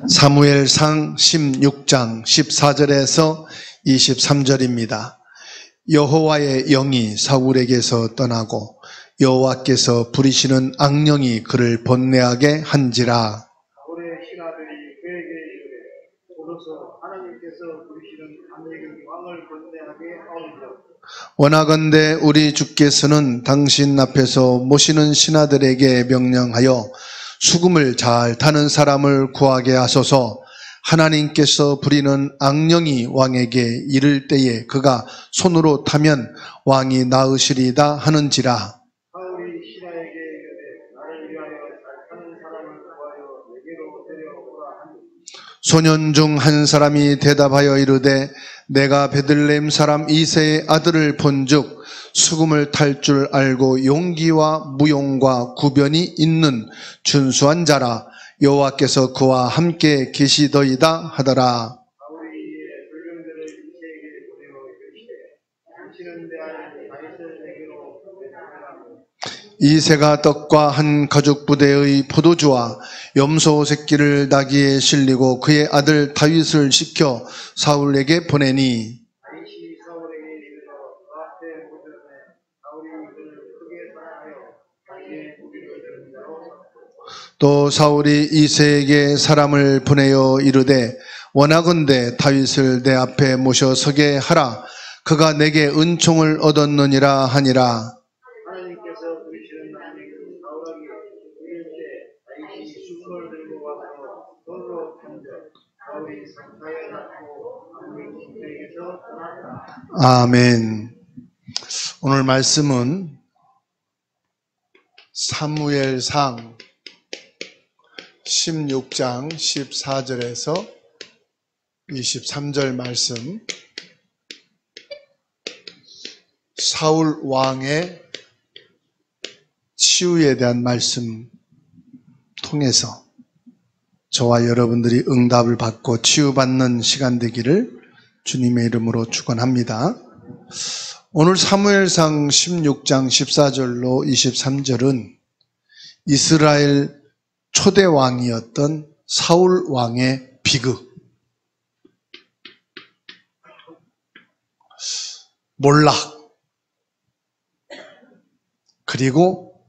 사무엘상 16장 14절에서 23절입니다. 여호와의 영이 사울에게서 떠나고 여호와께서 부리시는 악령이 그를 번뇌하게 한지라. 사울의 신하들이 그에게 이르되 오로서 하나님께서 부리시는 악령이 왕을 번뇌하게 하오리라. 원하건대 우리 주께서는 당신 앞에서 모시는 신하들에게 명령하여 수금을 잘 타는 사람을 구하게 하소서. 하나님께서 부리는 악령이 왕에게 이를 때에 그가 손으로 타면 왕이 나으시리다 하는지라. 사울이 신하에게 이르되 나를 위하여 잘 타는 사람을 구하여 내게로 데려오라 하니 소년 중 한 사람이 대답하여 이르되 내가 베들레헴 사람 이새의 아들을 본즉 수금을 탈 줄 알고 용기와 무용과 구변이 있는 준수한 자라. 여호와께서 그와 함께 계시더이다 하더라. 사울이 이에 불병들을 이새에게 보내어 이르시되 당신은 내 아들 다윗을 내게로 데려오라고. 이새가 떡과 한 가죽 부대의 포도주와 염소 새끼를 나귀에 실리고 그의 아들 다윗을 시켜 사울에게 보내니 다윗이 사울에게 이르러 그 앞에 모셨네. 사울이 그를 크게 사랑하여 자기의 무기를 드는 자로 삼고 또 사울이 이새에게 사람을 보내어 이르되 원하건대 다윗을 내 앞에 모셔 서게 하라. 그가 내게 은총을 얻었느니라 하니라. 하나님께서 부리시는 악령이 사울에게 이를 때 다윗이 수금을 들고 와서 손으로 탄즉 사울이 상하여 낳고 악령이 그에게서 떠났다. 아멘. 오늘 말씀은 사무엘상 16장 14절에서 23절 말씀, 사울 왕의 치유에 대한 말씀 통해서 저와 여러분들이 응답을 받고 치유받는 시간 되기를 주님의 이름으로 축원합니다. 오늘 사무엘상 16장 14절로 23절은 이스라엘 초대 왕이었던 사울 왕의 비극, 몰락, 그리고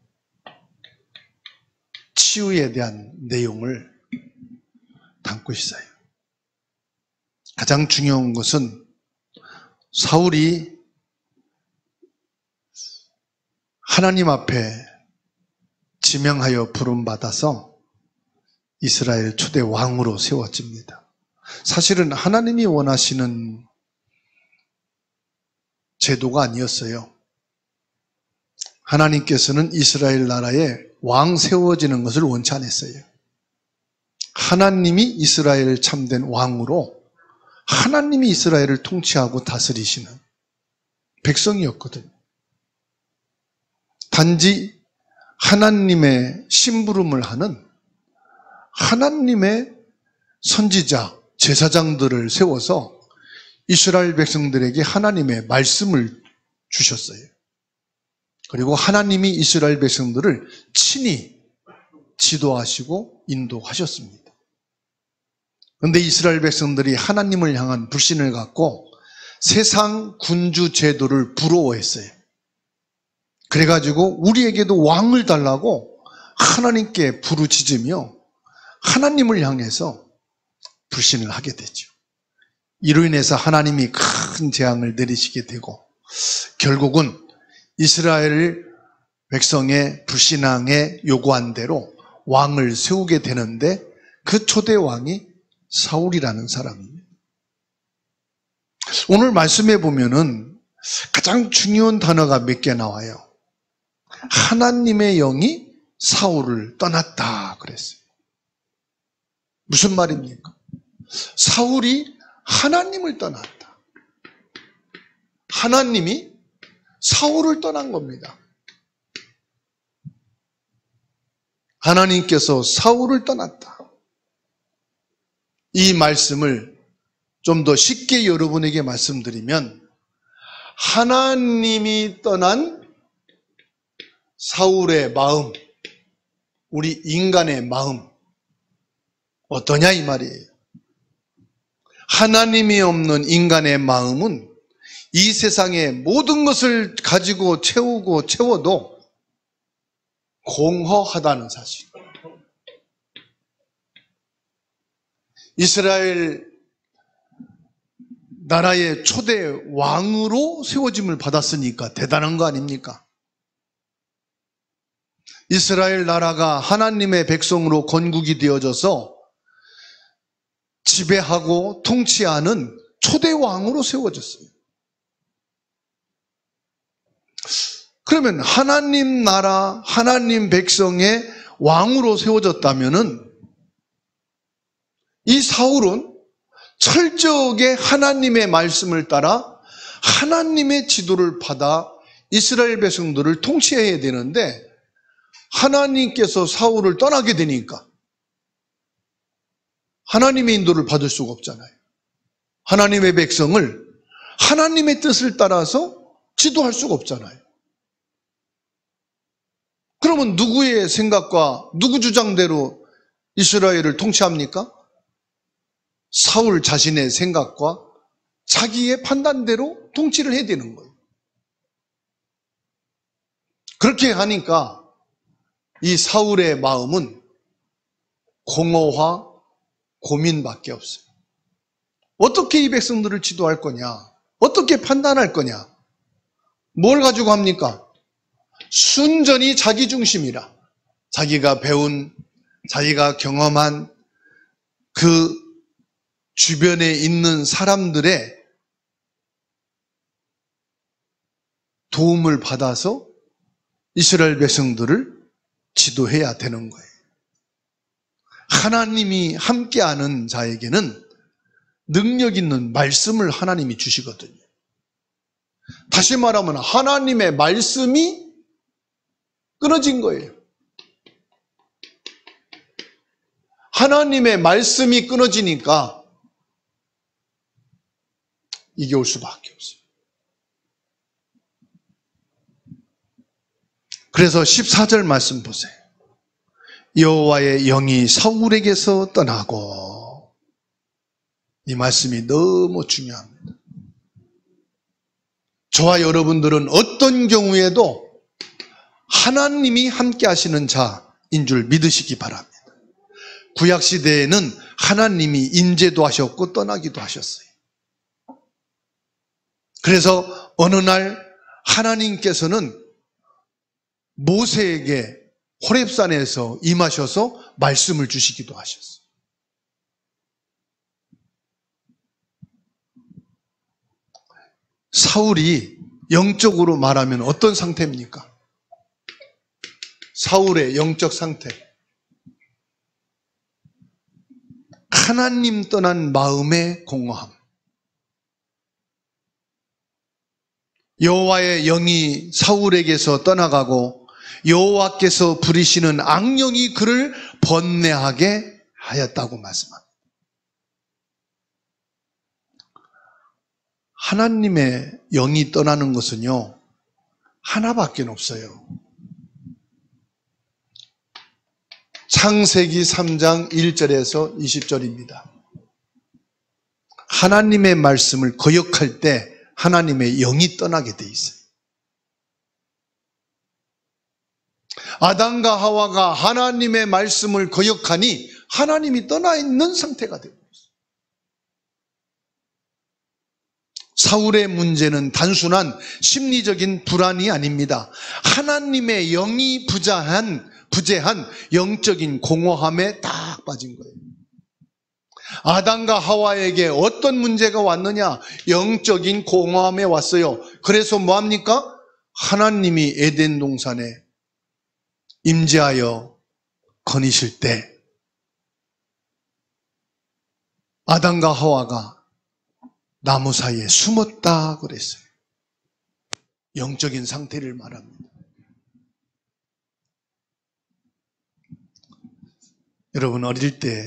치유에 대한 내용을 담고 있어요. 가장 중요한 것은 사울이 하나님 앞에 지명하여 부름받아서 이스라엘 초대 왕으로 세워집니다. 사실은 하나님이 원하시는 제도가 아니었어요. 하나님께서는 이스라엘 나라에 왕 세워지는 것을 원치 않았어요. 하나님이 이스라엘을 참된 왕으로 하나님이 이스라엘을 통치하고 다스리시는 백성이었거든요. 단지 하나님의 심부름을 하는 하나님의 선지자, 제사장들을 세워서 이스라엘 백성들에게 하나님의 말씀을 주셨어요. 그리고 하나님이 이스라엘 백성들을 친히 지도하시고 인도하셨습니다. 그런데 이스라엘 백성들이 하나님을 향한 불신을 갖고 세상 군주 제도를 부러워했어요. 그래가지고 우리에게도 왕을 달라고 하나님께 부르짖으며 하나님을 향해서 불신을 하게 되죠. 이로 인해서 하나님이 큰 재앙을 내리시게 되고 결국은 이스라엘 백성의 불신앙에 요구한 대로 왕을 세우게 되는데 그 초대 왕이 사울이라는 사람입니다. 오늘 말씀해 보면은 가장 중요한 단어가 몇 개 나와요. 하나님의 영이 사울을 떠났다 그랬어요. 무슨 말입니까? 사울이 하나님을 떠났다. 하나님이 사울을 떠난 겁니다. 하나님께서 사울을 떠났다. 이 말씀을 좀 더 쉽게 여러분에게 말씀드리면 하나님이 떠난 사울의 마음, 우리 인간의 마음, 어떠냐 이 말이에요. 하나님이 없는 인간의 마음은 이 세상의 모든 것을 가지고 채워도 공허하다는 사실. 이스라엘 나라의 초대 왕으로 세워짐을 받았으니까 대단한 거 아닙니까? 이스라엘 나라가 하나님의 백성으로 건국이 되어져서 지배하고 통치하는 초대 왕으로 세워졌어요. 그러면 하나님 나라, 하나님 백성의 왕으로 세워졌다면은 이 사울은 철저하게 하나님의 말씀을 따라 하나님의 지도를 받아 이스라엘 백성들을 통치해야 되는데 하나님께서 사울을 떠나게 되니까 하나님의 인도를 받을 수가 없잖아요. 하나님의 백성을 하나님의 뜻을 따라서 지도할 수가 없잖아요. 그러면 누구의 생각과 누구 주장대로 이스라엘을 통치합니까? 사울 자신의 생각과 자기의 판단대로 통치를 해야 되는 거예요. 그렇게 하니까 이 사울의 마음은 공허와 고민밖에 없어요. 어떻게 이 백성들을 지도할 거냐? 어떻게 판단할 거냐? 뭘 가지고 합니까? 순전히 자기 중심이라. 자기가 배운, 자기가 경험한 그 주변에 있는 사람들의 도움을 받아서 이스라엘 백성들을 지도해야 되는 거예요. 하나님이 함께하는 자에게는 능력 있는 말씀을 하나님이 주시거든요. 다시 말하면 하나님의 말씀이 끊어진 거예요. 하나님의 말씀이 끊어지니까 이게 올 수밖에 없어요. 그래서 14절 말씀 보세요. 여호와의 영이 사울에게서 떠나고, 이 말씀이 너무 중요합니다. 저와 여러분들은 어떤 경우에도 하나님이 함께 하시는 자인 줄 믿으시기 바랍니다. 구약시대에는 하나님이 임재도 하셨고 떠나기도 하셨어요. 그래서 어느 날 하나님께서는 모세에게 호렙산에서 임하셔서 말씀을 주시기도 하셨어요. 사울이 영적으로 말하면 어떤 상태입니까? 사울의 영적 상태. 하나님 떠난 마음의 공허함. 여호와의 영이 사울에게서 떠나가고 여호와께서 부리시는 악령이 그를 번뇌하게 하였다고 말씀합니다. 하나님의 영이 떠나는 것은요, 하나밖에 없어요. 창세기 3장 1절에서 20절입니다. 하나님의 말씀을 거역할 때 하나님의 영이 떠나게 돼 있어요. 아담과 하와가 하나님의 말씀을 거역하니 하나님이 떠나 있는 상태가 되고 있어요. 사울의 문제는 단순한 심리적인 불안이 아닙니다. 하나님의 영이 부재한 영적인 공허함에 딱 빠진 거예요. 아담과 하와에게 어떤 문제가 왔느냐? 영적인 공허함에 왔어요. 그래서 뭐합니까? 하나님이 에덴 동산에 임재하여 거니실 때 아담과 하와가 나무 사이에 숨었다 그랬어요. 영적인 상태를 말합니다. 여러분, 어릴 때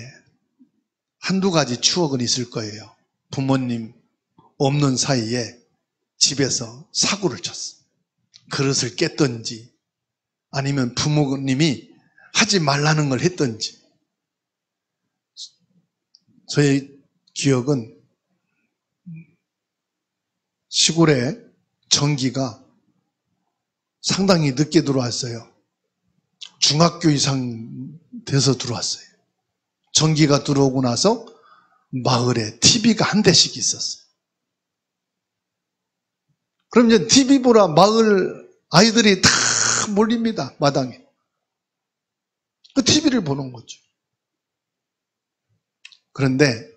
한두 가지 추억은 있을 거예요. 부모님 없는 사이에 집에서 사고를 쳤어. 그릇을 깼든지 아니면 부모님이 하지 말라는 걸 했든지 저의 기억은 시골에 전기가 상당히 늦게 들어왔어요. 중학교 이상 돼서 들어왔어요. 전기가 들어오고 나서 마을에 TV가 한 대씩 있었어요. 그럼 이제 TV 보라 마을 아이들이 다 몰립니다, 마당에. 그 TV를 보는 거죠. 그런데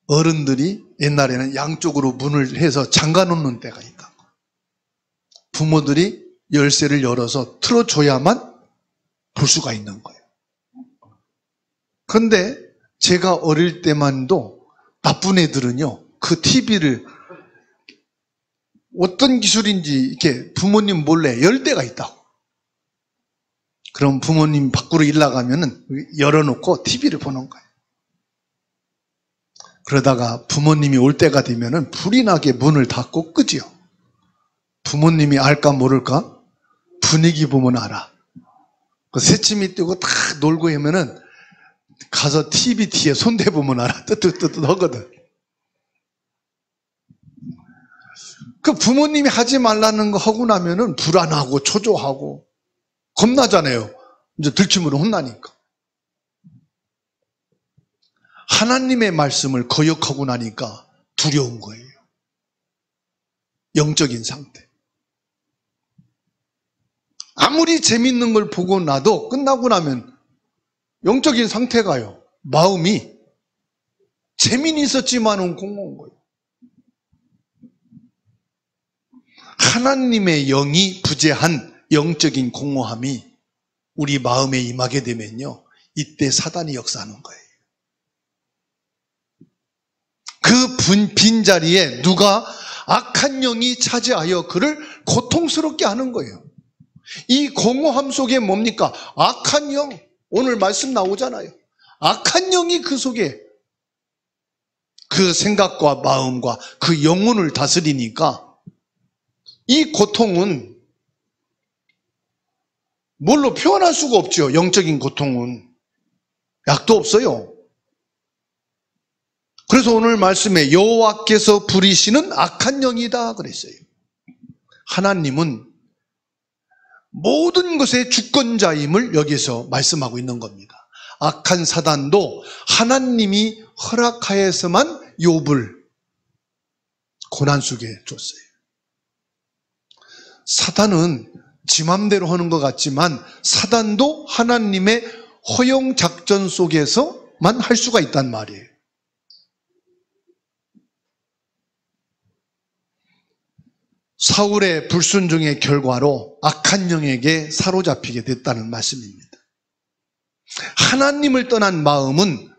어른들이 옛날에는 양쪽으로 문을 해서 잠가 놓는 때가 있다. 부모들이 열쇠를 열어서 틀어줘야만 볼 수가 있는 거예요. 그런데 제가 어릴 때만도 나쁜 애들은요, 그 TV를 어떤 기술인지 이렇게 부모님 몰래 열 때가 있다고. 그럼 부모님 밖으로 일 나가면은 열어놓고 TV를 보는 거예요. 그러다가 부모님이 올 때가 되면은 불이 나게 문을 닫고 끄지요. 부모님이 알까 모를까? 분위기 보면 알아. 그 새침이 뜨고 탁 놀고 하면은 가서 TV 뒤에 손대보면 알아. 뜨뜻뜨뜻 하거든. 그 부모님이 하지 말라는 거 하고 나면은 불안하고 초조하고 겁나잖아요. 이제 들키면 혼나니까. 하나님의 말씀을 거역하고 나니까 두려운 거예요. 영적인 상태. 아무리 재밌는 걸 보고 나도 끝나고 나면 영적인 상태가요. 마음이 재미는 있었지만은 공허한 거예요. 하나님의 영이 부재한 영적인 공허함이 우리 마음에 임하게 되면요, 이때 사단이 역사하는 거예요. 그 빈자리에 누가 악한 영이 차지하여 그를 고통스럽게 하는 거예요. 이 공허함 속에 뭡니까? 악한 영. 오늘 말씀 나오잖아요. 악한 영이 그 속에 그 생각과 마음과 그 영혼을 다스리니까 이 고통은 뭘로 표현할 수가 없죠. 영적인 고통은. 약도 없어요. 그래서 오늘 말씀에 여호와께서 부리시는 악한 영이다 그랬어요. 하나님은 모든 것의 주권자임을 여기서 말씀하고 있는 겁니다. 악한 사단도 하나님이 허락하여서만 욥을 고난 속에 줬어요. 사단은 지 맘대로 하는 것 같지만 사단도 하나님의 허용 작전 속에서만 할 수가 있단 말이에요. 사울의 불순종의 결과로 악한 영에게 사로잡히게 됐다는 말씀입니다. 하나님을 떠난 마음은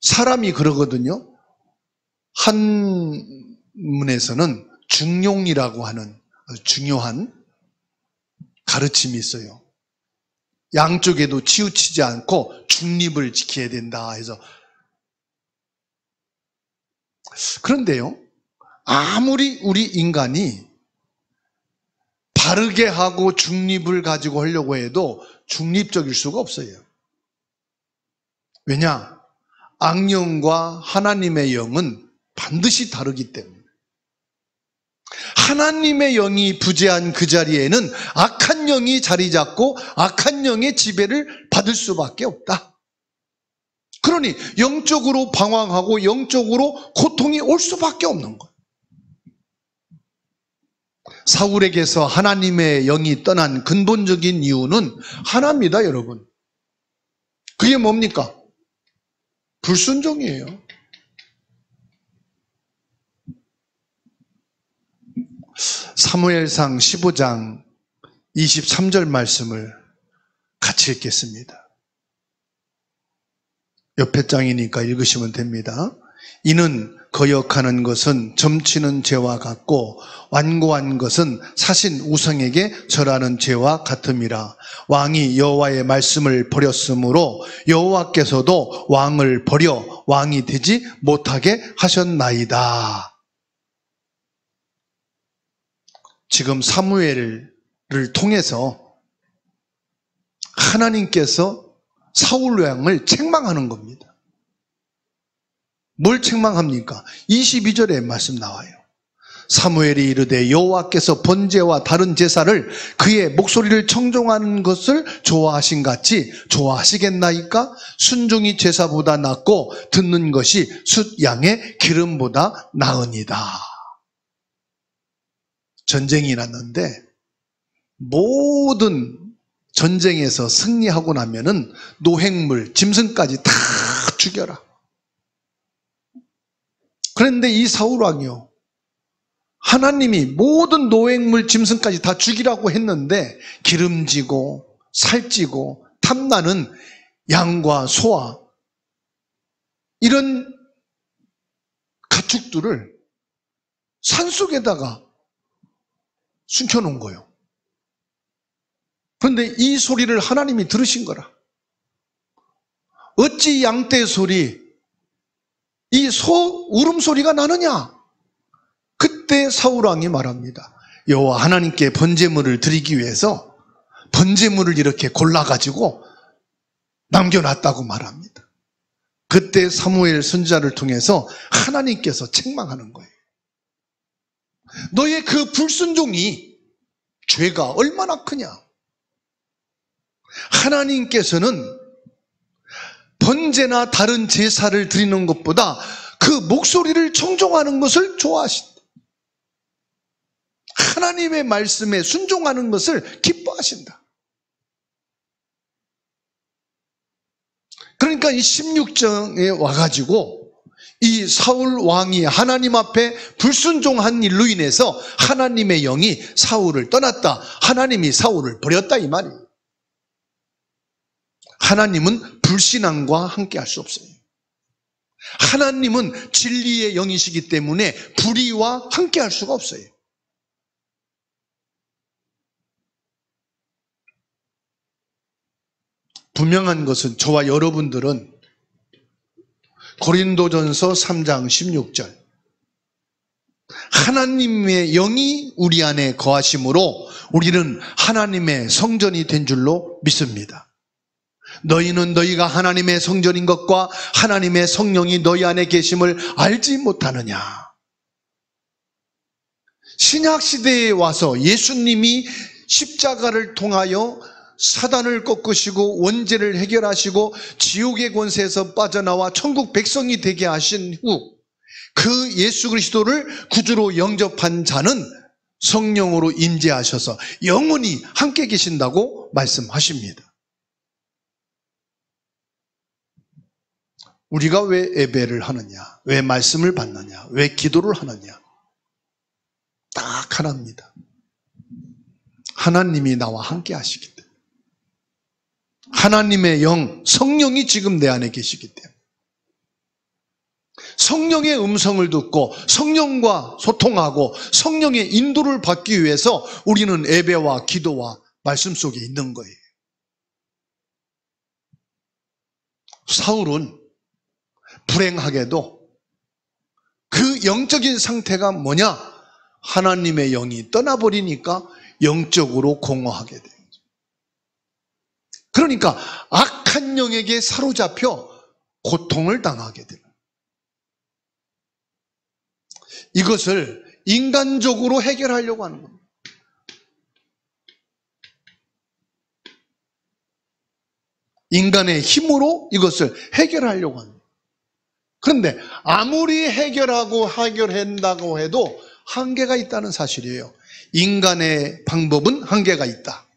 사람이 그러거든요. 한문에서는 중용이라고 하는 아주 중요한 가르침이 있어요. 양쪽에도 치우치지 않고 중립을 지켜야 된다 해서. 그런데요, 아무리 우리 인간이 바르게 하고 중립을 가지고 하려고 해도 중립적일 수가 없어요. 왜냐? 악령과 하나님의 영은 반드시 다르기 때문에. 하나님의 영이 부재한 그 자리에는 악한 영이 자리 잡고 악한 영의 지배를 받을 수밖에 없다. 그러니 영적으로 방황하고 영적으로 고통이 올 수밖에 없는 거예요. 사울에게서 하나님의 영이 떠난 근본적인 이유는 하나입니다, 여러분. 그게 뭡니까? 불순종이에요. 사무엘상 15장 23절 말씀을 같이 읽겠습니다. 옆에 장이니까 읽으시면 됩니다. 이는 거역하는 것은 점치는 죄와 같고 완고한 것은 사신 우상에게 절하는 죄와 같음이라. 왕이 여호와의 말씀을 버렸으므로 여호와께서도 왕을 버려 왕이 되지 못하게 하셨나이다. 지금 사무엘을 통해서 하나님께서 사울 왕을 책망하는 겁니다. 뭘 책망합니까? 22절에 말씀 나와요. 사무엘이 이르되 여호와께서 번제와 다른 제사를 그의 목소리를 청종하는 것을 좋아하신 같이 좋아하시겠나이까? 순종이 제사보다 낫고 듣는 것이 숫양의 기름보다 나으니라. 전쟁이 났는데 모든 전쟁에서 승리하고 나면은 노획물, 짐승까지 다 죽여라. 그런데 이 사울 왕이요, 하나님이 모든 노획물, 짐승까지 다 죽이라고 했는데 기름지고 살찌고 탐나는 양과 소와 이런 가축들을 산속에다가 숨겨놓은 거예요. 그런데 이 소리를 하나님이 들으신 거라. 어찌 양떼 소리, 이 소 울음소리가 나느냐? 그때 사울왕이 말합니다. 여호와 하나님께 번제물을 드리기 위해서 번제물을 이렇게 골라가지고 남겨놨다고 말합니다. 그때 사무엘 선지자를 통해서 하나님께서 책망하는 거예요. 너의 그 불순종이 죄가 얼마나 크냐? 하나님께서는 번제나 다른 제사를 드리는 것보다 그 목소리를 청종하는 것을 좋아하신다. 하나님의 말씀에 순종하는 것을 기뻐하신다. 그러니까 이 16장에 와가지고 이 사울 왕이 하나님 앞에 불순종한 일로 인해서 하나님의 영이 사울을 떠났다. 하나님이 사울을 버렸다 이 말이에요. 하나님은 불신앙과 함께 할 수 없어요. 하나님은 진리의 영이시기 때문에 불의와 함께 할 수가 없어요. 분명한 것은 저와 여러분들은 고린도전서 3장 16절 하나님의 영이 우리 안에 거하심으로 우리는 하나님의 성전이 된 줄로 믿습니다. 너희는 너희가 하나님의 성전인 것과 하나님의 성령이 너희 안에 계심을 알지 못하느냐. 신약시대에 와서 예수님이 십자가를 통하여 사단을 꺾으시고 원죄를 해결하시고 지옥의 권세에서 빠져나와 천국 백성이 되게 하신 후 그 예수 그리스도를 구주로 영접한 자는 성령으로 임재하셔서 영원히 함께 계신다고 말씀하십니다. 우리가 왜 예배를 하느냐? 왜 말씀을 받느냐? 왜 기도를 하느냐? 딱 하나입니다. 하나님이 나와 함께 하시기 때문에. 하나님의 영, 성령이 지금 내 안에 계시기 때문에. 성령의 음성을 듣고 성령과 소통하고 성령의 인도를 받기 위해서 우리는 예배와 기도와 말씀 속에 있는 거예요. 사울은 불행하게도 그 영적인 상태가 뭐냐? 하나님의 영이 떠나버리니까 영적으로 공허하게 돼요. 그러니까 악한 영에게 사로잡혀 고통을 당하게 돼요. 이것을 인간적으로 해결하려고 하는 겁니다. 인간의 힘으로 이것을 해결하려고 합니다. 그런데 아무리 해결한다고 해도 한계가 있다는 사실이에요. 인간의 방법은 한계가 있다.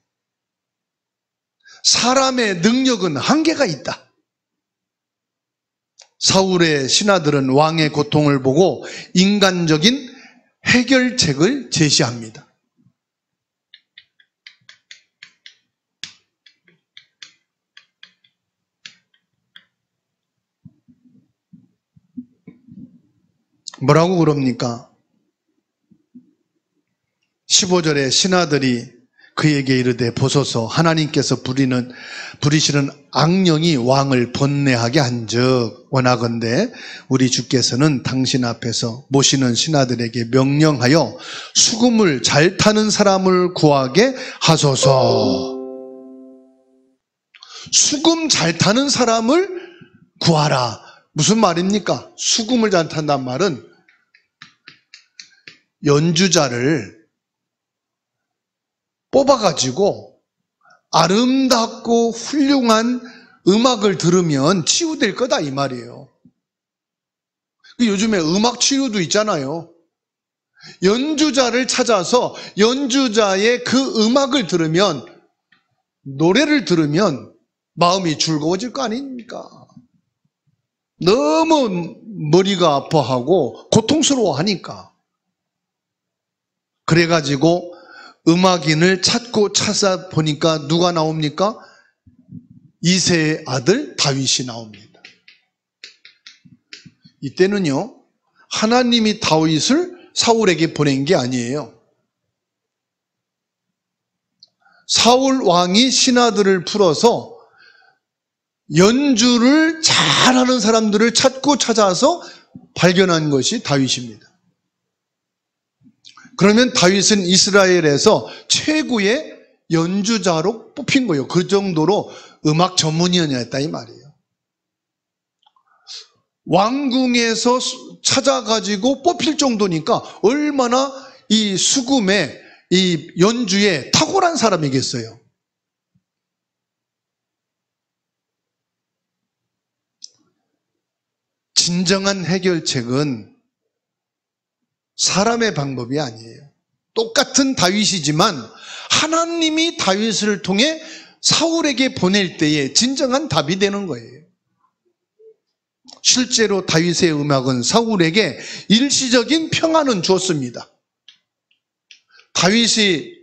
사람의 능력은 한계가 있다. 사울의 신하들은 왕의 고통을 보고 인간적인 해결책을 제시합니다. 뭐라고 그럽니까? 15절에 신하들이 그에게 이르되 보소서 하나님께서 부리시는 악령이 왕을 번뇌하게 한즉 원하건대 우리 주께서는 당신 앞에서 모시는 신하들에게 명령하여 수금을 잘 타는 사람을 구하게 하소서. 수금 잘 타는 사람을 구하라. 무슨 말입니까? 수금을 잘 탄단 말은 연주자를 뽑아가지고 아름답고 훌륭한 음악을 들으면 치유될 거다 이 말이에요. 요즘에 음악 치유도 있잖아요. 연주자를 찾아서 연주자의 그 음악을 들으면, 노래를 들으면 마음이 즐거워질 거 아닙니까? 너무 머리가 아파하고 고통스러워하니까. 그래가지고 음악인을 찾아보니까 누가 나옵니까? 이새의 아들 다윗이 나옵니다. 이때는요, 하나님이 다윗을 사울에게 보낸 게 아니에요. 사울 왕이 신하들을 풀어서 연주를 잘하는 사람들을 찾아서 발견한 것이 다윗입니다. 그러면 다윗은 이스라엘에서 최고의 연주자로 뽑힌 거예요. 그 정도로 음악 전문위원이었다 이 말이에요. 왕궁에서 찾아가지고 뽑힐 정도니까 얼마나 이 수금에, 이 연주에 탁월한 사람이겠어요. 진정한 해결책은 사람의 방법이 아니에요. 똑같은 다윗이지만 하나님이 다윗을 통해 사울에게 보낼 때에 진정한 답이 되는 거예요. 실제로 다윗의 음악은 사울에게 일시적인 평안은 주었습니다. 다윗이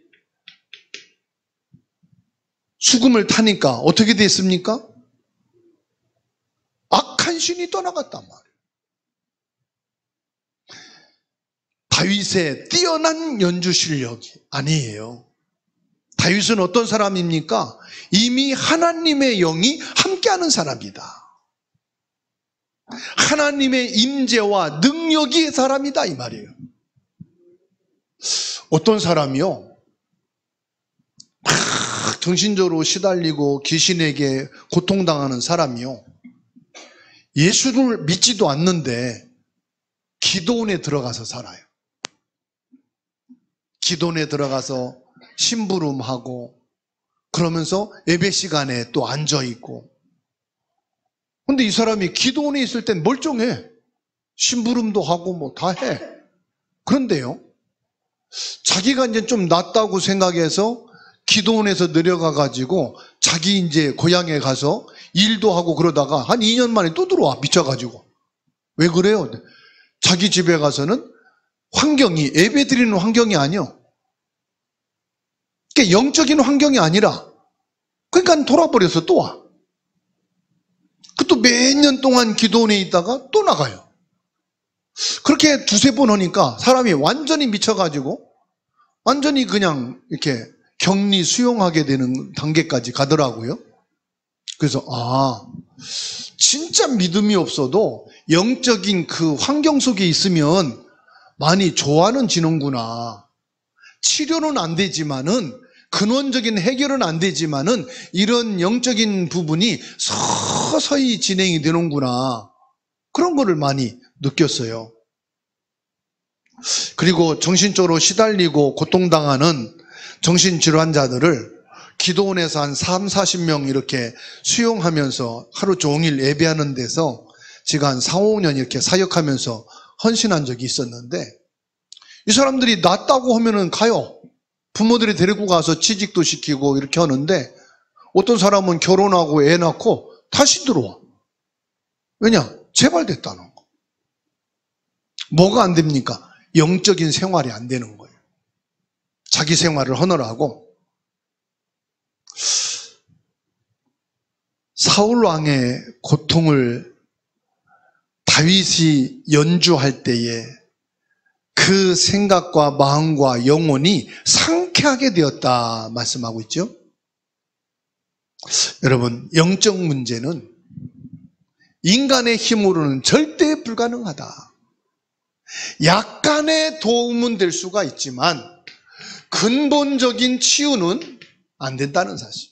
수금을 타니까 어떻게 됐습니까? 악한 신이 떠나갔단 말이에요. 다윗의 뛰어난 연주 실력이 아니에요. 다윗은 어떤 사람입니까? 이미 하나님의 영이 함께하는 사람이다. 하나님의 임재와 능력이 사람이다 이 말이에요. 어떤 사람이요? 막 정신적으로 시달리고 귀신에게 고통당하는 사람이요. 예수를 믿지도 않는데 기도원에 들어가서 살아요. 기도원에 들어가서 심부름하고 그러면서 예배 시간에 또 앉아있고. 근데 이 사람이 기도원에 있을 땐 멀쩡해. 심부름도 하고 뭐 다 해. 그런데요, 자기가 이제 좀 낫다고 생각해서 기도원에서 내려가가지고 자기 이제 고향에 가서 일도 하고 그러다가 한 2년 만에 또 들어와, 미쳐가지고. 왜 그래요? 자기 집에 가서는 환경이 예배 드리는 환경이 아니요. 그러니까 영적인 환경이 아니라, 그러니까 돌아버려서 또 와. 또 몇 년 동안 기도원에 있다가 또 나가요. 그렇게 두세 번 하니까 사람이 완전히 미쳐가지고 완전히 그냥 이렇게 격리 수용하게 되는 단계까지 가더라고요. 그래서 진짜 믿음이 없어도 영적인 그 환경 속에 있으면 많이 조화는 지는구나. 치료는 안 되지만은, 근원적인 해결은 안 되지만은 이런 영적인 부분이 서서히 진행이 되는구나. 그런 거를 많이 느꼈어요. 그리고 정신적으로 시달리고 고통당하는 정신질환자들을 기도원에서 한 30-40명 이렇게 수용하면서 하루 종일 예배하는 데서 제가 한 4-5년 이렇게 사역하면서 헌신한 적이 있었는데, 이 사람들이 낫다고 하면은 가요. 부모들이 데리고 가서 취직도 시키고 이렇게 하는데, 어떤 사람은 결혼하고 애 낳고 다시 들어와. 왜냐? 재발됐다는 거. 뭐가 안 됩니까? 영적인 생활이 안 되는 거예요. 자기 생활을 하느라고. 사울 왕의 고통을 다윗이 연주할 때에 그 생각과 마음과 영혼이 상쾌하게 되었다 말씀하고 있죠. 여러분, 영적 문제는 인간의 힘으로는 절대 불가능하다. 약간의 도움은 될 수가 있지만 근본적인 치유는 안 된다는 사실.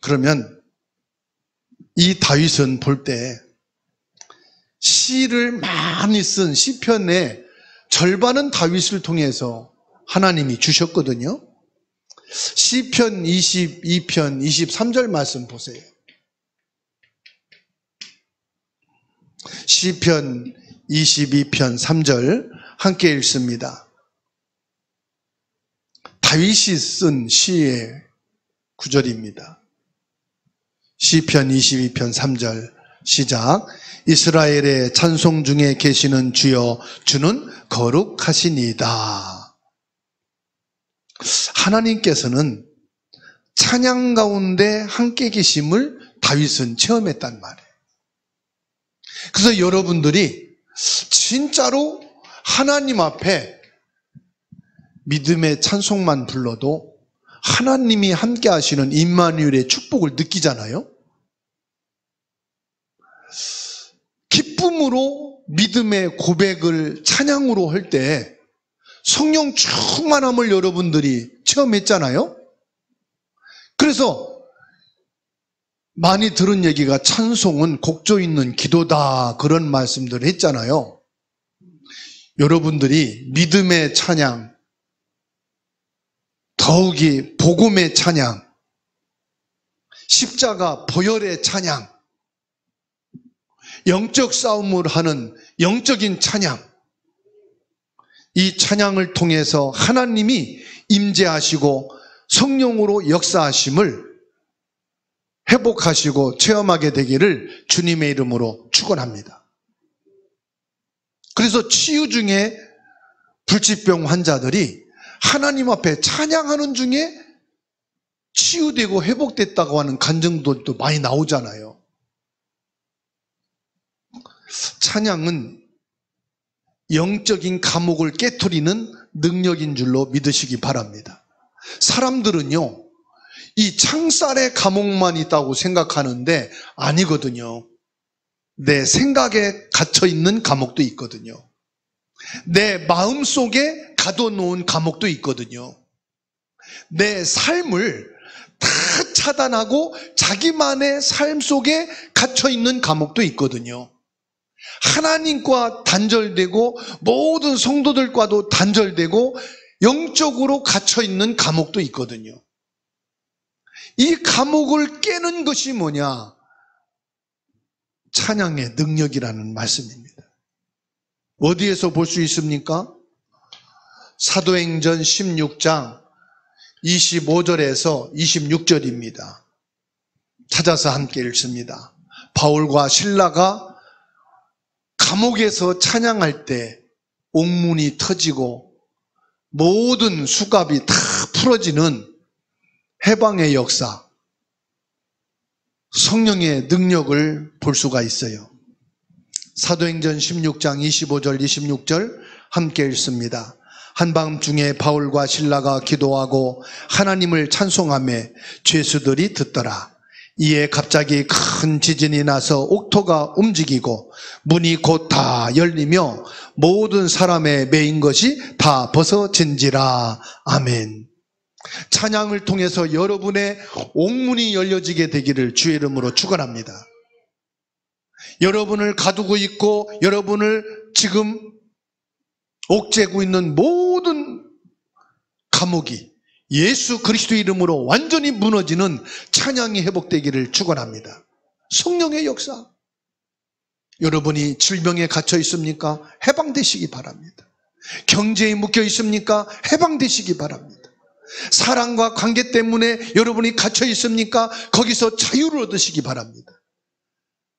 그러면 이 다윗은 볼 때 시를 많이 쓴 시편의 절반은 다윗을 통해서 하나님이 주셨거든요. 시편 22편 23절 말씀 보세요. 시편 22편 3절 함께 읽습니다. 다윗이 쓴 시의 구절입니다. 시편 22편 3절 시작. 이스라엘의 찬송 중에 계시는 주여, 주는 거룩하시니이다. 하나님께서는 찬양 가운데 함께 계심을 다윗은 체험했단 말이에요. 그래서 여러분들이 진짜로 하나님 앞에 믿음의 찬송만 불러도 하나님이 함께 하시는 임마누엘의 축복을 느끼잖아요. 기쁨으로 믿음의 고백을 찬양으로 할 때 성령 충만함을 여러분들이 체험했잖아요. 그래서 많이 들은 얘기가 찬송은 곡조 있는 기도다, 그런 말씀들을 했잖아요. 여러분들이 믿음의 찬양, 더욱이 복음의 찬양, 십자가 보혈의 찬양, 영적 싸움을 하는 영적인 찬양, 이 찬양을 통해서 하나님이 임재하시고 성령으로 역사하심을 회복하시고 체험하게 되기를 주님의 이름으로 축원합니다. 그래서 치유 중에 불치병 환자들이 하나님 앞에 찬양하는 중에 치유되고 회복됐다고 하는 간증들도 많이 나오잖아요. 찬양은 영적인 감옥을 깨트리는 능력인 줄로 믿으시기 바랍니다. 사람들은요, 이 창살의 감옥만 있다고 생각하는데 아니거든요. 내 생각에 갇혀있는 감옥도 있거든요. 내 마음속에 가둬놓은 감옥도 있거든요. 내 삶을 다 차단하고 자기만의 삶 속에 갇혀있는 감옥도 있거든요. 하나님과 단절되고 모든 성도들과도 단절되고 영적으로 갇혀있는 감옥도 있거든요. 이 감옥을 깨는 것이 뭐냐? 찬양의 능력이라는 말씀입니다. 어디에서 볼 수 있습니까? 사도행전 16장 25절에서 26절입니다. 찾아서 함께 읽습니다. 바울과 실라가 감옥에서 찬양할 때 옥문이 터지고 모든 수갑이 다 풀어지는 해방의 역사, 성령의 능력을 볼 수가 있어요. 사도행전 16장 25절 26절 함께 읽습니다. 한밤중에 바울과 실라가 기도하고 하나님을 찬송하며 죄수들이 듣더라. 이에 갑자기 큰 지진이 나서 옥토가 움직이고 문이 곧 다 열리며 모든 사람의 매인 것이 다 벗어진지라. 아멘. 찬양을 통해서 여러분의 옥문이 열려지게 되기를 주의 이름으로 축원합니다. 여러분을 가두고 있고 여러분을 지금 옥죄고 있는 모든 감옥이 예수 그리스도의 이름으로 완전히 무너지는 찬양이 회복되기를 축원합니다. 성령의 역사. 여러분이 질병에 갇혀 있습니까? 해방되시기 바랍니다. 경제에 묶여 있습니까? 해방되시기 바랍니다. 사랑과 관계 때문에 여러분이 갇혀 있습니까? 거기서 자유를 얻으시기 바랍니다.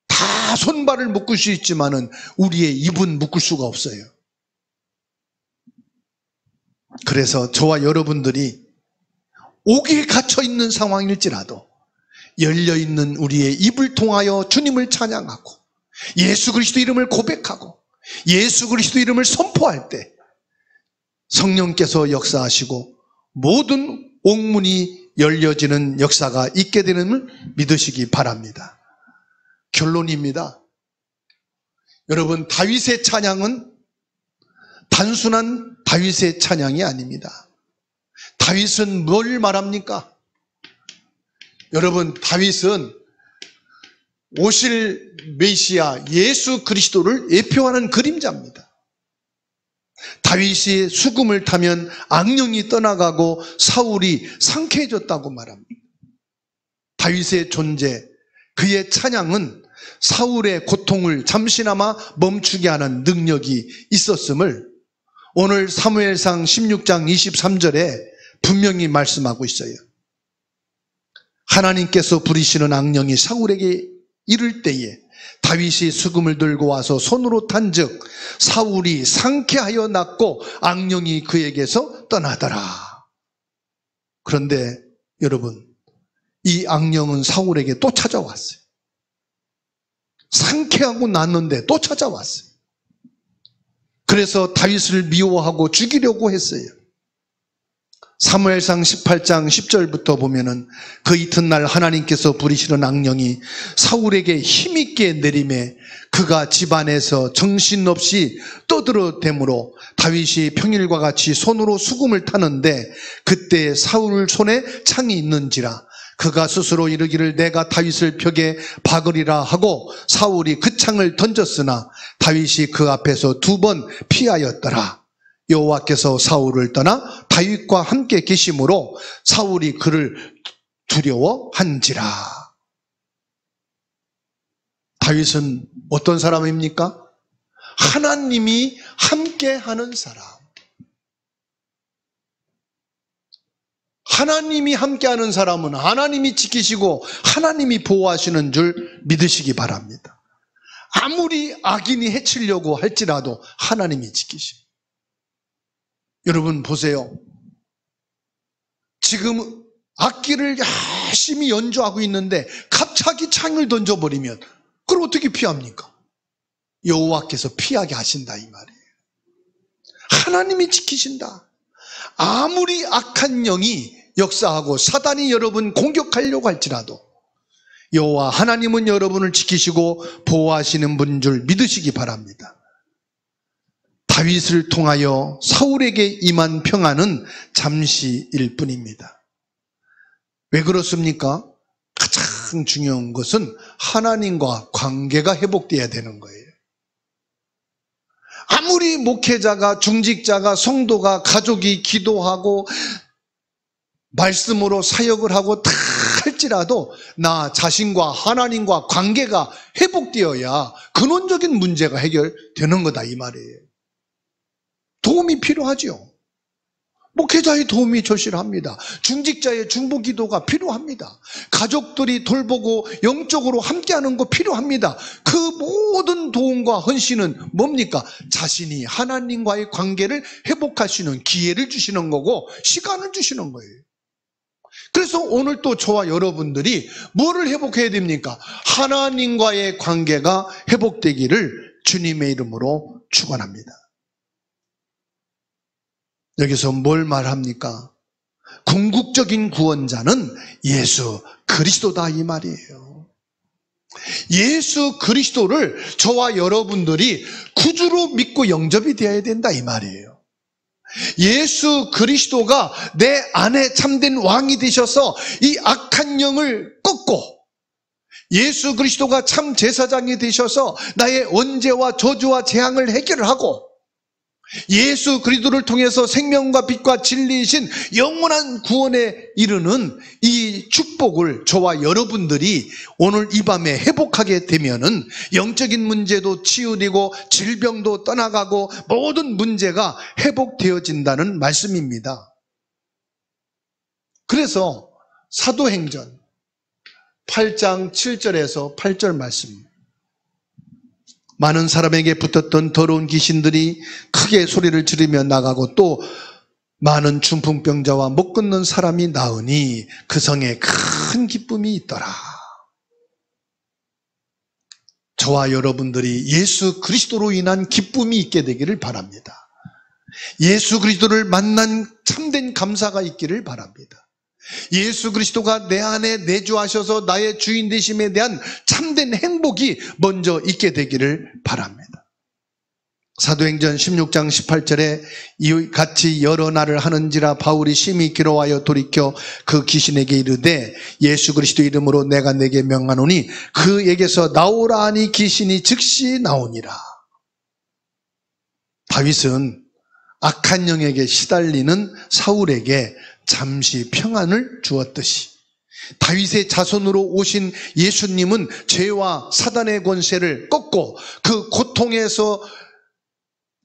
다 손발을 묶을 수 있지만은 우리의 입은 묶을 수가 없어요. 그래서 저와 여러분들이 옥에 갇혀 있는 상황일지라도 열려있는 우리의 입을 통하여 주님을 찬양하고 예수 그리스도 이름을 고백하고 예수 그리스도 이름을 선포할 때 성령께서 역사하시고 모든 옥문이 열려지는 역사가 있게 되는 믿으시기 바랍니다. 결론입니다. 여러분, 다윗의 찬양은 단순한 다윗의 찬양이 아닙니다. 다윗은 뭘 말합니까? 여러분, 다윗은 오실 메시아 예수 그리스도를 예표하는 그림자입니다. 다윗이 수금을 타면 악령이 떠나가고 사울이 상쾌해졌다고 말합니다. 다윗의 존재, 그의 찬양은 사울의 고통을 잠시나마 멈추게 하는 능력이 있었음을 오늘 사무엘상 16장 23절에 분명히 말씀하고 있어요. 하나님께서 부리시는 악령이 사울에게 이를 때에 다윗이 수금을 들고 와서 손으로 탄즉 사울이 상쾌하여 낫고 악령이 그에게서 떠나더라. 그런데 여러분, 이 악령은 사울에게 또 찾아왔어요. 상쾌하고 낫는데 또 찾아왔어요. 그래서 다윗을 미워하고 죽이려고 했어요. 사무엘상 18장 10절부터 보면은 그 이튿날 하나님께서 부리시는 악령이 사울에게 힘있게 내림에 그가 집안에서 정신없이 떠들어대므로 다윗이 평일과 같이 손으로 수금을 타는데 그때 사울 손에 창이 있는지라 그가 스스로 이르기를 내가 다윗을 벽에 박으리라 하고 사울이 그 창을 던졌으나 다윗이 그 앞에서 2번 피하였더라. 여호와께서 사울을 떠나 다윗과 함께 계심으로 사울이 그를 두려워한지라. 다윗은 어떤 사람입니까? 하나님이 함께하는 사람. 하나님이 함께하는 사람은 하나님이 지키시고 하나님이 보호하시는 줄 믿으시기 바랍니다. 아무리 악인이 해치려고 할지라도 하나님이 지키십니다. 여러분 보세요. 지금 악기를 열심히 연주하고 있는데 갑자기 창을 던져버리면 그걸 어떻게 피합니까? 여호와께서 피하게 하신다 이 말이에요. 하나님이 지키신다. 아무리 악한 영이 역사하고 사단이 여러분 공격하려고 할지라도 여호와 하나님은 여러분을 지키시고 보호하시는 분인 줄 믿으시기 바랍니다. 다윗을 통하여 사울에게 임한 평안은 잠시일 뿐입니다. 왜 그렇습니까? 가장 중요한 것은 하나님과 관계가 회복되어야 되는 거예요. 아무리 목회자가, 중직자가, 성도가, 가족이 기도하고 말씀으로 사역을 하고 다 할지라도 나 자신과 하나님과 관계가 회복되어야 근원적인 문제가 해결되는 거다 이 말이에요. 도움이 필요하죠. 목회자의 도움이 절실합니다. 중직자의 중보 기도가 필요합니다. 가족들이 돌보고 영적으로 함께하는 거 필요합니다. 그 모든 도움과 헌신은 뭡니까? 자신이 하나님과의 관계를 회복할 수 있는 기회를 주시는 거고 시간을 주시는 거예요. 그래서 오늘 또 저와 여러분들이 뭐를 회복해야 됩니까? 하나님과의 관계가 회복되기를 주님의 이름으로 축원합니다. 여기서 뭘 말합니까? 궁극적인 구원자는 예수 그리스도다 이 말이에요. 예수 그리스도를 저와 여러분들이 구주로 믿고 영접이 되어야 된다 이 말이에요. 예수 그리스도가 내 안에 참된 왕이 되셔서 이 악한 영을 꺾고 예수 그리스도가 참 제사장이 되셔서 나의 원죄와 저주와 재앙을 해결하고 예수 그리스도를 통해서 생명과 빛과 진리이신 영원한 구원에 이르는 이 축복을 저와 여러분들이 오늘 이 밤에 회복하게 되면은 영적인 문제도 치유되고 질병도 떠나가고 모든 문제가 회복되어진다는 말씀입니다. 그래서 사도행전 8장 7절에서 8절 말씀, 많은 사람에게 붙었던 더러운 귀신들이 크게 소리를 지르며 나가고 또 많은 중풍병자와 못 걷는 사람이 나으니 그 성에 큰 기쁨이 있더라. 저와 여러분들이 예수 그리스도로 인한 기쁨이 있게 되기를 바랍니다. 예수 그리스도를 만난 참된 감사가 있기를 바랍니다. 예수 그리스도가 내 안에 내주하셔서 나의 주인 되심에 대한 참된 행복이 먼저 있게 되기를 바랍니다. 사도행전 16장 18절에 이같이 여러 날을 하는지라 바울이 심히 기로하여 돌이켜 그 귀신에게 이르되 예수 그리스도 이름으로 내가 내게 명하노니 그에게서 나오라 하니 귀신이 즉시 나오니라. 다윗은 악한 영에게 시달리는 사울에게 잠시 평안을 주었듯이 다윗의 자손으로 오신 예수님은 죄와 사단의 권세를 꺾고 그 고통에서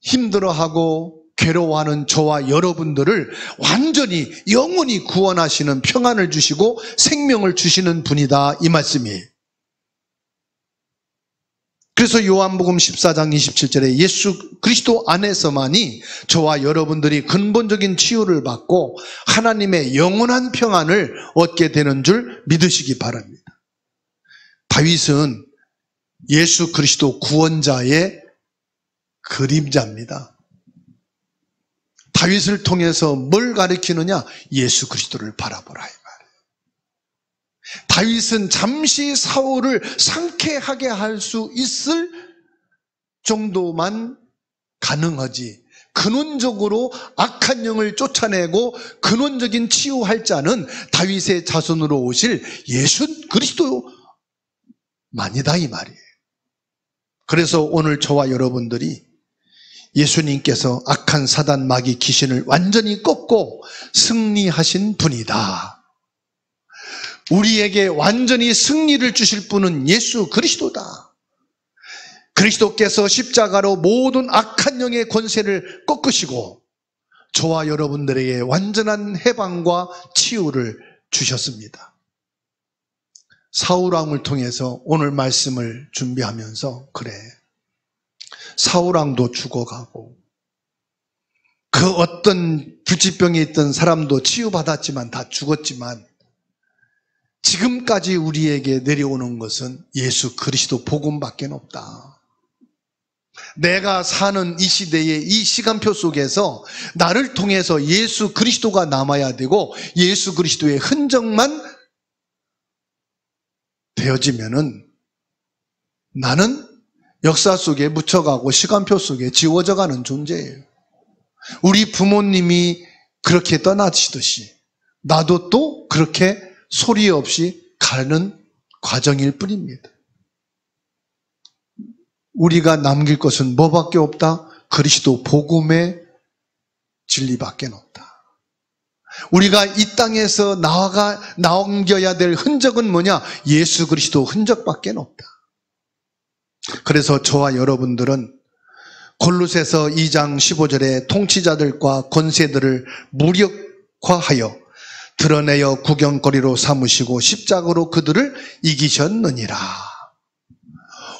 힘들어하고 괴로워하는 저와 여러분들을 완전히 영원히 구원하시는 평안을 주시고 생명을 주시는 분이다, 이 말씀이에요. 그래서 요한복음 14장 27절에 예수 그리스도 안에서만이 저와 여러분들이 근본적인 치유를 받고 하나님의 영원한 평안을 얻게 되는 줄 믿으시기 바랍니다. 다윗은 예수 그리스도 구원자의 그림자입니다. 다윗을 통해서 뭘 가리키느냐? 예수 그리스도를 바라보라 이 말이에요. 다윗은 잠시 사울을 상쾌하게 할 수 있을 정도만 가능하지 근원적으로 악한 영을 쫓아내고 근원적인 치유할 자는 다윗의 자손으로 오실 예수 그리스도만이다 이 말이에요. 그래서 오늘 저와 여러분들이 예수님께서 악한 사단 마귀 귀신을 완전히 꺾고 승리하신 분이다. 우리에게 완전히 승리를 주실 분은 예수 그리스도다. 그리스도께서 십자가로 모든 악한 영의 권세를 꺾으시고 저와 여러분들에게 완전한 해방과 치유를 주셨습니다. 사울왕을 통해서 오늘 말씀을 준비하면서 그래, 사울왕도 죽어가고 그 어떤 불치병에 있던 사람도 치유받았지만 다 죽었지만 지금까지 우리에게 내려오는 것은 예수 그리스도 복음밖에 없다. 내가 사는 이 시대의 이 시간표 속에서 나를 통해서 예수 그리스도가 남아야 되고 예수 그리스도의 흔적만 되어지면은 나는 역사 속에 묻혀가고 시간표 속에 지워져가는 존재예요. 우리 부모님이 그렇게 떠나시듯이 나도 또 그렇게 소리 없이 가는 과정일 뿐입니다. 우리가 남길 것은 뭐밖에 없다? 그리스도 복음의 진리밖에 없다. 우리가 이 땅에서 남겨야 될 흔적은 뭐냐? 예수 그리스도 흔적밖에 없다. 그래서 저와 여러분들은 골로새서 2장 15절에 통치자들과 권세들을 무력화하여 드러내어 구경거리로 삼으시고 십자가로 그들을 이기셨느니라.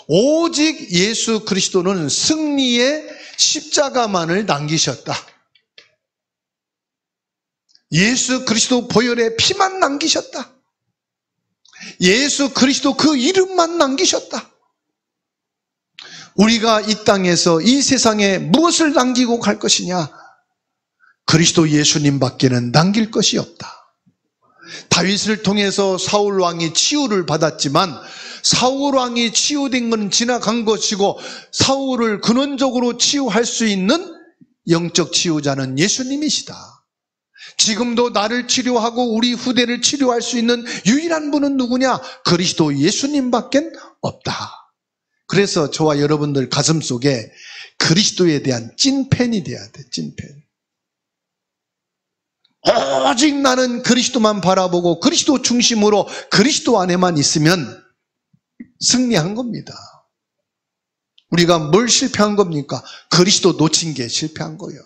오직 예수 그리스도는 승리의 십자가만을 남기셨다. 예수 그리스도 보혈의 피만 남기셨다. 예수 그리스도 그 이름만 남기셨다. 우리가 이 땅에서 이 세상에 무엇을 남기고 갈 것이냐? 그리스도 예수님 밖에는 남길 것이 없다. 다윗을 통해서 사울 왕이 치유를 받았지만 사울 왕이 치유된 건 지나간 것이고 사울을 근원적으로 치유할 수 있는 영적 치유자는 예수님이시다. 지금도 나를 치료하고 우리 후대를 치료할 수 있는 유일한 분은 누구냐? 그리스도 예수님밖에 없다. 그래서 저와 여러분들 가슴속에 그리스도에 대한 찐팬이 돼야 돼. 찐팬. 오직 나는 그리스도만 바라보고 그리스도 중심으로 그리스도 안에만 있으면 승리한 겁니다. 우리가 뭘 실패한 겁니까? 그리스도 놓친 게 실패한 거예요.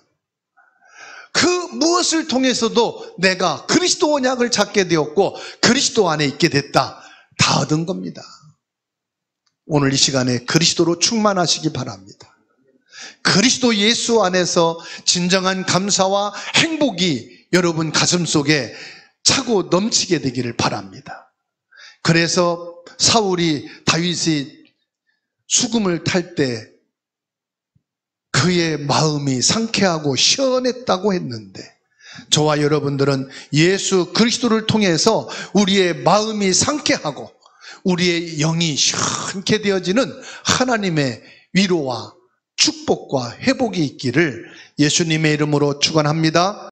그 무엇을 통해서도 내가 그리스도 언약을 찾게 되었고 그리스도 안에 있게 됐다. 다 얻은 겁니다. 오늘 이 시간에 그리스도로 충만하시기 바랍니다. 그리스도 예수 안에서 진정한 감사와 행복이 여러분 가슴속에 차고 넘치게 되기를 바랍니다. 그래서 사울이 다윗이 수금을 탈 때 그의 마음이 상쾌하고 시원했다고 했는데 저와 여러분들은 예수 그리스도를 통해서 우리의 마음이 상쾌하고 우리의 영이 시원케 되어지는 하나님의 위로와 축복과 회복이 있기를 예수님의 이름으로 축원합니다.